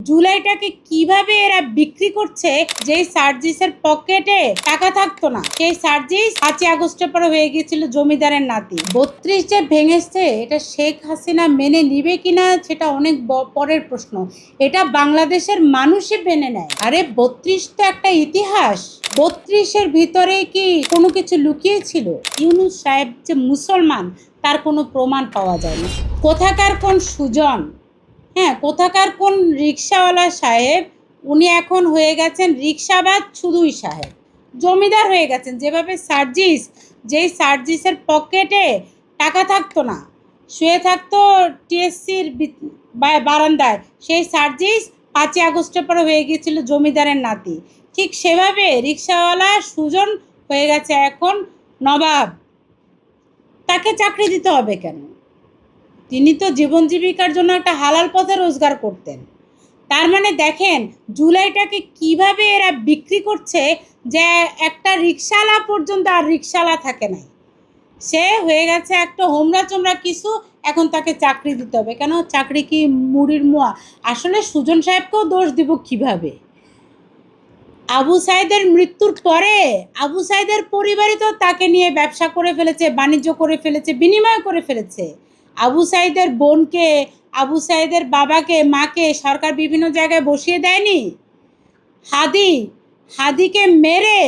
জুলাইটাকে কিভাবে এরা বিক্রি করছে, যেই সার্জিসের পকেটে টাকা থাকতো না, সেই সার্জিস 5 আগস্টের পরে হয়ে গিয়েছিল জমিদারের নাতি। 32 যে ভেঙেছে, এটা শেখ হাসিনা মেনে নিবে কিনা সেটা অনেক পরের প্রশ্ন। এটা বাংলাদেশের মানুষই মেনে নেয়। আরে 32 তো একটা ইতিহাস। 32-এর ভিতরে কি কোনো কিছু লুকিয়ে ছিল? ইউনূস সাহেব যে মুসলমান তার কোনো প্রমাণ পাওয়া যায় না। কোথাকার কোন সুজন, হ্যাঁ, কোথাকার কোন রিক্সাওয়ালা সাহেব, উনি এখন হয়ে গেছেন রিক্সাবাদ শুধুই সাহেব, জমিদার হয়ে গেছেন। যেভাবে সার্জিস, যেই সার্জিসের পকেটে টাকা থাকতো না, শুয়ে থাকতো টিএসসির বারান্দায়, সেই সার্জিস 5 আগস্টের পরে হয়ে গিয়েছিল জমিদারের নাতি। ঠিক সেভাবে রিক্সাওয়ালা সুজন হয়ে গেছে এখন নবাব। তাকে চাকরি দিতে হবে কেন? তিনি তো জীবন জীবিকার জন্য একটা হালাল পথে রোজগার করতেন। তার মানে দেখেন জুলাইটাকে কিভাবে এরা বিক্রি করছে, যে একটা রিক্সাওয়ালা পর্যন্ত আর রিক্সাওয়ালা থাকে নাই, সে হয়ে গেছে একটা হোমরা চোমরা কিছু। এখন তাকে চাকরি দিতে হবে কেন? চাকরি কি মুড়ির মোয়া? আসলে সুজন সাহেবকেও দোষ দিব কিভাবে? আবু সাইদের মৃত্যুর পরে আবু সাইদের পরিবারই তো তাকে নিয়ে ব্যবসা করে ফেলেছে, বাণিজ্য করে ফেলেছে, বিনিময় করে ফেলেছে। আবু সাইদের বোনকে, আবু সাইদের বাবাকে, মাকে সরকার বিভিন্ন জায়গায় বসিয়ে দেয়নি? হাদিকে মেরে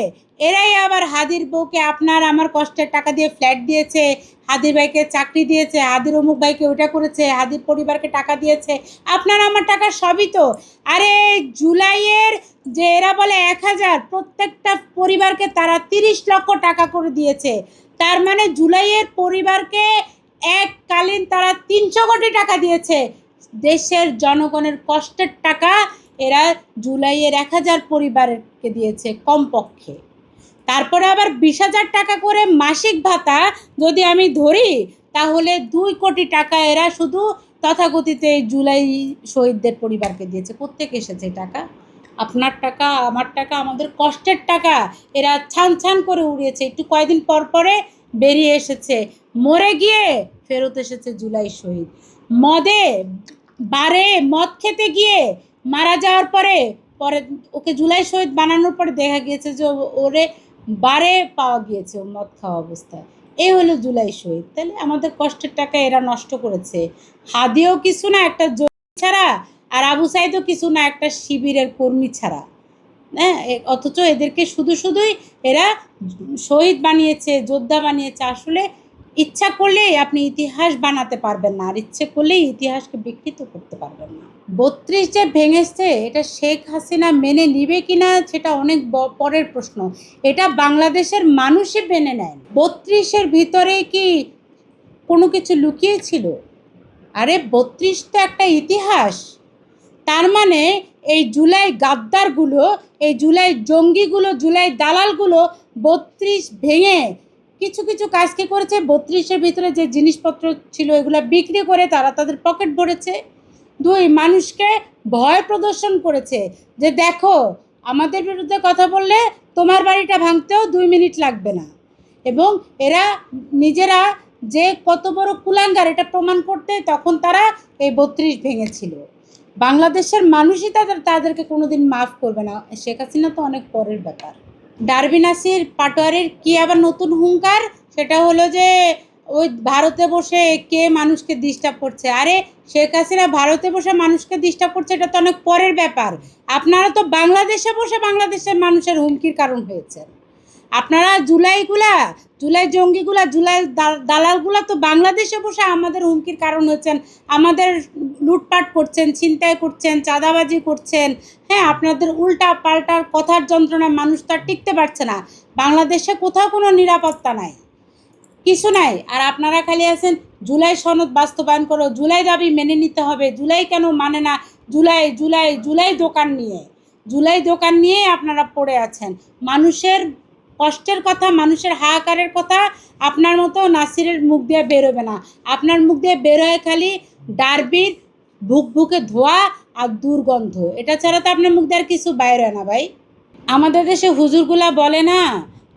এরাই আবার হাদির বউকে আপনার আমার কষ্টের টাকা দিয়ে ফ্ল্যাট দিয়েছে, হাদির ভাইকে চাকরি দিয়েছে, হাদির অমুক ভাইকে ওটা করেছে, হাদির পরিবারকে টাকা দিয়েছে, আপনার আমার টাকা সবই তো। আরে জুলাইয়ের যে এরা বলে 1000, প্রত্যেকটা পরিবারকে তারা 30 লক্ষ টাকা করে দিয়েছে। তার মানে জুলাইয়ের পরিবারকে এককালীন তারা 300 কোটি টাকা দিয়েছে। দেশের জনগণের কষ্টের টাকা এরা জুলাইয়ের 1000 পরিবারকে দিয়েছে কমপক্ষে। তারপরে আবার 20,000 টাকা করে মাসিক ভাতা যদি আমি ধরি, তাহলে 2 কোটি টাকা এরা শুধু তথাকথিত এই জুলাই শহীদদের পরিবারকে দিয়েছে। কোত্থেকে এসেছে টাকা? আপনার টাকা, আমার টাকা, আমাদের কষ্টের টাকা এরা ছান ছান করে উড়িয়েছে। একটু কয়েকদিন পর পরে বেরিয়ে এসেছে, মরে গিয়ে ফেরত এসেছে জুলাই শহীদ। মদ খেতে গিয়ে মারা যাওয়ার পরে ওকে জুলাই শহীদ বানানোর পরে দেখা গিয়েছে যে ওরে বারে পাওয়া গিয়েছে ও মদ খাওয়া অবস্থায়। এই হলো জুলাই শহীদ। তাহলে আমাদের কষ্টের টাকা এরা নষ্ট করেছে। হাদিও কিছু না, একটা জঙ্গি ছাড়া, আর আবু সাইদও কিছু না, একটা শিবিরের কর্মী ছাড়া। হ্যাঁ, অথচ এদেরকে শুধুই এরা শহীদ বানিয়েছে, যোদ্ধা বানিয়েছে। আসলে ইচ্ছা করলেই আপনি ইতিহাস বানাতে পারবেন না, আর ইচ্ছে করলেই ইতিহাসকে বিকৃত করতে পারবেন না। 32 যে ভেঙেছে, এটা শেখ হাসিনা মেনে নিবে কিনা সেটা অনেক পরের প্রশ্ন। এটা বাংলাদেশের মানুষই মেনে নেয়। 32-এর ভিতরে কি কোনো কিছু লুকিয়ে ছিল? আরে 32 তো একটা ইতিহাস। তার মানে এই জুলাই গাদ্দারগুলো, এই জুলাই জঙ্গিগুলো, জুলাই দালালগুলো 32 ভেঙে কিছু কিছু কাজ কি করেছে? 32-এর ভিতরে যে জিনিসপত্র ছিল এগুলো বিক্রি করে তারা তাদের পকেট ভরেছে। 2, মানুষকে ভয় প্রদর্শন করেছে যে দেখো, আমাদের বিরুদ্ধে কথা বললে তোমার বাড়িটা ভাঙতেও 2 মিনিট লাগবে না। এবং এরা নিজেরা যে কত বড় কুলাঙ্গার এটা প্রমাণ করতে তখন তারা এই 32 ভেঙেছিল। বাংলাদেশের মানুষই তাদেরকে কোনোদিন মাফ করবে না। শেখ হাসিনা তো অনেক পরের ব্যাপার। ডারবি নাসির পাটোয়ারির কি আবার নতুন হুঙ্কার? সেটা হলো যে ওই ভারতে বসে কে মানুষকে ডিস্টার্ব করছে। আরে শেখ হাসিনা ভারতে বসে মানুষকে ডিস্টার্ব করছে, এটা তো অনেক পরের ব্যাপার। আপনারা তো বাংলাদেশে বসে বাংলাদেশের মানুষের হুমকির কারণ হয়েছে। আপনারা জুলাই জঙ্গিগুলা, জুলাই দালালগুলা তো বাংলাদেশে বসে আমাদের হুমকির কারণ হচ্ছেন। আমাদের লুটপাট করছেন, ছিনতাই করছেন, চাঁদাবাজি করছেন। হ্যাঁ, আপনাদের উল্টা পাল্টার কথার যন্ত্রণায় মানুষ তো আর টিকতে পারছে না। বাংলাদেশে কোথাও কোনো নিরাপত্তা নাই, কিছু নাই। আর আপনারা খালি আছেন জুলাই সনদ বাস্তবায়ন করো, জুলাই দাবি মেনে নিতে হবে। জুলাই কেন মানে না? জুলাই দোকান নিয়ে আপনারা পড়ে আছেন। মানুষের কষ্টের কথা, মানুষের হাহাকারের কথা আপনার মতো নাসিরের মুখ দিয়ে বেরোবে না। আপনার মুখ দিয়ে বেরোয় খালি ডারবির ভুকে ধোয়া আর দুর্গন্ধ। এটা ছাড়া তো আপনার মুখ দিয়ে আর কিছু বাইরে না ভাই। আমাদের দেশে হুজুরগুলা বলে না,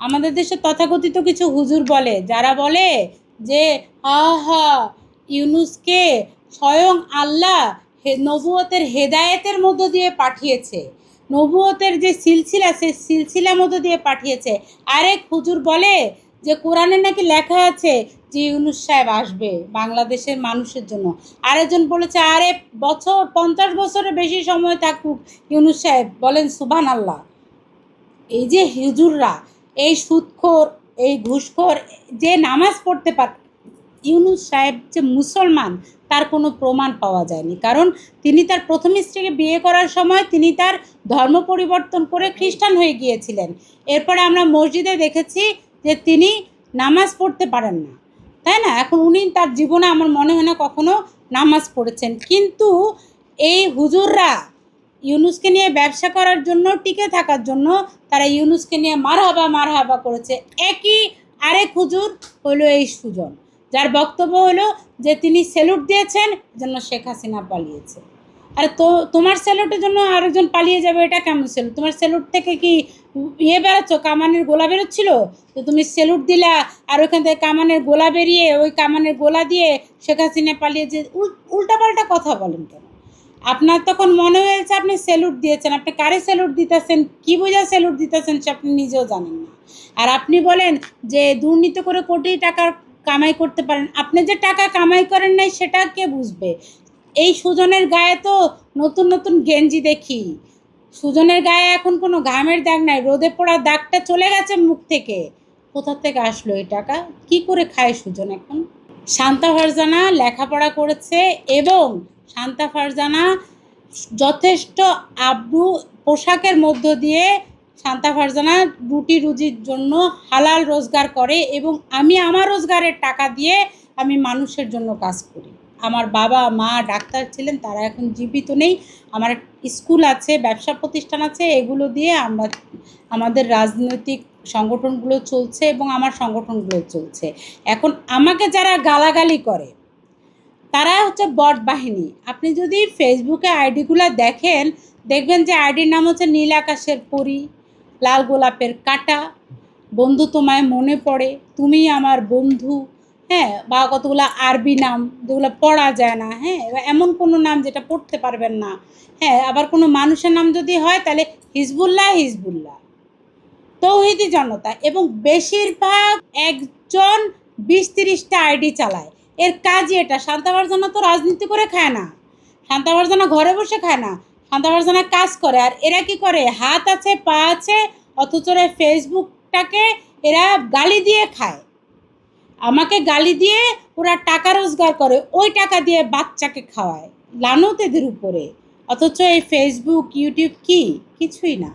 আমাদের দেশে তথাকথিত কিছু হুজুর বলে, যারা বলে যে ইউনূসকে স্বয়ং আল্লাহ নবুয়তের হেদায়েতের মধ্য দিয়ে পাঠিয়েছে, নবুয়তের যে সিলসিলা সেই সিলসিলার মধ্য দিয়ে পাঠিয়েছে। আরেক হুজুর বলে যে কোরআনে নাকি লেখা আছে যে ইউনূস সাহেব আসবে বাংলাদেশের মানুষের জন্য। আরেকজন বলেছে আরে 50 বছরের বেশি সময় থাকুক ইউনূস সাহেব, বলেন সুবহানাল্লাহ। এই যে হুজুররা, এই সুদখোর, এই ঘুষখোর, যে নামাজ পড়তে পারে, ইউনূস সাহেব যে মুসলমান তার কোনো প্রমাণ পাওয়া যায়নি। কারণ তিনি তার প্রথম স্ত্রীকে বিয়ে করার সময় তিনি তার ধর্ম পরিবর্তন করে খ্রিস্টান হয়ে গিয়েছিলেন। এরপরে আমরা মসজিদে দেখেছি যে তিনি নামাজ পড়তে পারেন না, তাই না? এখন উনি তার জীবনে আমার মনে হয় না কখনো নামাজ পড়েছেন। কিন্তু এই হুজুররা ইউনূসকে নিয়ে ব্যবসা করার জন্য, টিকে থাকার জন্য তারা ইউনূসকে নিয়ে মারহাবা করেছে। একই আরেক হুজুর হলো এই সুজন, যার বক্তব্য হলো যে তিনি স্যালুট দিয়েছেন জন্য শেখ হাসিনা পালিয়েছে। আর তোমার স্যালুটের জন্য আরেকজন পালিয়ে যাবে, এটা কেমন স্যালুট? তোমার স্যালুট থেকে কি বেরোচ্ছ, কামানের গোলা বেরোচ্ছিল? তো তুমি স্যালুট দিলা আর ওইখান থেকে কামানের গোলা বেরিয়ে ওই কামানের গোলা দিয়ে শেখ হাসিনা পালিয়ে যে উল্টাপাল্টা কথা বলেন কেন? আপনার তখন মনে হয়েছে আপনি স্যালুট দিয়েছেন, আপনি কারে স্যালুট দিতেছেন, কী বোঝা স্যালুট দিতেছেন সে আপনি নিজেও জানেন না। আর আপনি বলেন যে দুর্নীতি করে কোটি টাকা কামাই করতে পারেন, আপনি যে টাকা কামাই করেন নাই সেটা কে বুঝবে? এই সুজনের গায়ে তো নতুন নতুন গেঞ্জি দেখি, সুজনের গায়ে এখন কোনো ঘামের দাগ নাই, রোদে পড়া দাগটা চলে গেছে মুখ থেকে। কোথা থেকে আসলো এই টাকা? কি করে খায় সুজন এখন? শান্তা ফারজানা লেখাপড়া করেছে এবং শান্তা ফারজানা যথেষ্ট আব্রু পোশাকের মধ্য দিয়ে শান্তা ফারজানা রুটি রুজির জন্য হালাল রোজগার করে এবং আমি আমার রোজগারের টাকা দিয়ে আমি মানুষের জন্য কাজ করি। আমার বাবা মা ডাক্তার ছিলেন, তারা এখন জীবিত নেই। আমার স্কুল আছে, ব্যবসা প্রতিষ্ঠান আছে, এগুলো দিয়ে আমরা আমাদের রাজনৈতিক সংগঠনগুলো চলছে এবং আমার সংগঠনগুলো চলছে। এখন আমাকে যারা গালাগালি করে তারা হচ্ছে বট বাহিনী। আপনি যদি ফেসবুকে আইডিগুলো দেখেন, দেখবেন যে আইডির নাম হচ্ছে নীল আকাশের পরী, লাল গোলাপের কাঁটা, বন্ধু তোমায় মনে পড়ে, তুমি আমার বন্ধু, হ্যাঁ, বা কতগুলো আরবি নাম যেগুলো পড়া যায় না, হ্যাঁ, এমন কোনো নাম যেটা পড়তে পারবেন না, হ্যাঁ। আবার কোনো মানুষের নাম যদি হয় তাহলে হিজবুল্লাহ, তৌহিদি জনতা, এবং বেশিরভাগ একজন 20-30টা আইডি চালায়। এর কাজই এটা। শান্তা ফারজানা তো রাজনীতি করে খায় না, শান্তা ফারজানা ঘরে বসে খায় না, শান্তা ফারজানা কাজ করে। আর এরা কি করে? হাত আছে, পা আছে, অথচ ফেসবুকটাকে এরা গালি দিয়ে খায়। আমাকে গালি দিয়ে ওরা টাকা রোজগার করে, ওই টাকা দিয়ে বাচ্চাকে খাওয়ায়, লানত এদের উপরে। অথচ এই ফেসবুক, ইউটিউব কি কিছুই না।